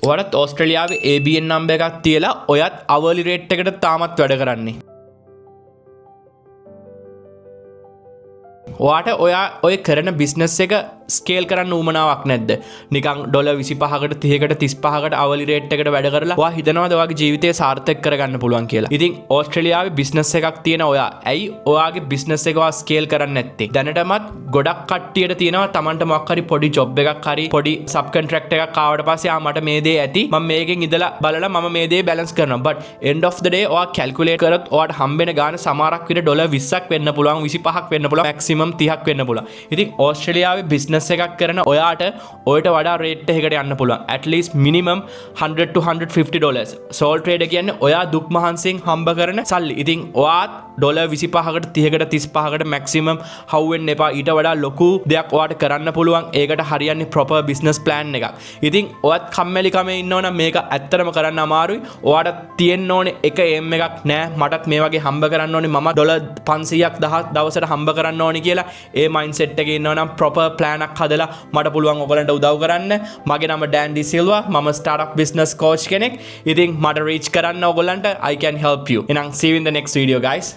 ඔයාලත් ඕස්ට්‍රේලියාවේ ABN number එකක් තියලා ඔයත් අවර්ලි රේට් එකට තාමත් වැඩ කරන්නේ. ඔයාට ඔය කරන බිස්නස් එක ස්කේල් කරන්න උවමනාවක් නැද්ද? නිකන් $25කට 30කට 35කට අවලි රේට් එකට වැඩ කරලා ඔයා හිතනවාද ඔයාගේ ජීවිතය සාර්ථක කරගන්න පුළුවන් කියලා? ඉතින් ඕස්ට්‍රේලියාවේ බිස්නස් එකක් තියෙන ඔයා ඇයි ඔයාගේ බිස්නස් එක ඔයා ස්කේල් කරන්නේ නැත්තේ? දැනටමත් ගොඩක් කට්ටියට තියෙනවා Tamanට මොකක් හරි පොඩි ජොබ් එකක් හරි පොඩි සබ් කොන්ට්‍රැක්ට් එකක් ආවට පස්සේ මට මේ දේ ඇති මම මේකෙන් ඉඳලා බලලා මම මේ දේ බැලන්ස් කරනවා. but end of the day ඔයා කැල්කියුලේට් කරොත් ඔයාට හම්බෙන ගාණ සමහරක් විතර $20ක් වෙන්න පුළුවන් 25ක් වෙන්න පුළුවන් maximum 30ක් වෙන්න පුළුවන්. ඉතින් ඕස්ට්‍රේලියාවේ බිස්නස් එකක් කරන ඔයාට ඔයට වඩා රේට් එකකට යන්න පුළුවන්. at least minimum $100 to $150. Soul trade කියන්නේ ඔයා දුක් මහන්සියෙන් හම්බ කරන සල්ලි. ඉතින් ඔයාත් $25කට 30කට 35කට maximum හවු වෙන්න එපා. ඊට වඩා ලොකු දෙයක් ඔයාට කරන්න පුළුවන්. ඒකට හරියන්නේ proper business plan එකක්. ඉතින් ඔයත් කම්මැලි කමේ ඉන්නවනම් මේක ඇත්තටම කරන්න අමාරුයි. ඔයාට තියෙන්න ඕනේ එක aim එකක් නෑ. මටත් මේ වගේ හම්බ කරන්න ඕනේ. මම $500ක් දවසට හම්බ කරන්න ඕනේ කියලා ඒ mindset එකේ ඉන්නවනම් proper plan එකක් හදලා මට පුළුවන් ඔයගලන්ට උදව් කරන්න. මගේ නම Dan De Silva. මම startup business coach කෙනෙක්. ඉතින් මට reach කරන්න ඔයගලන්ට I can help you. එහෙනම් see you in the next video guys.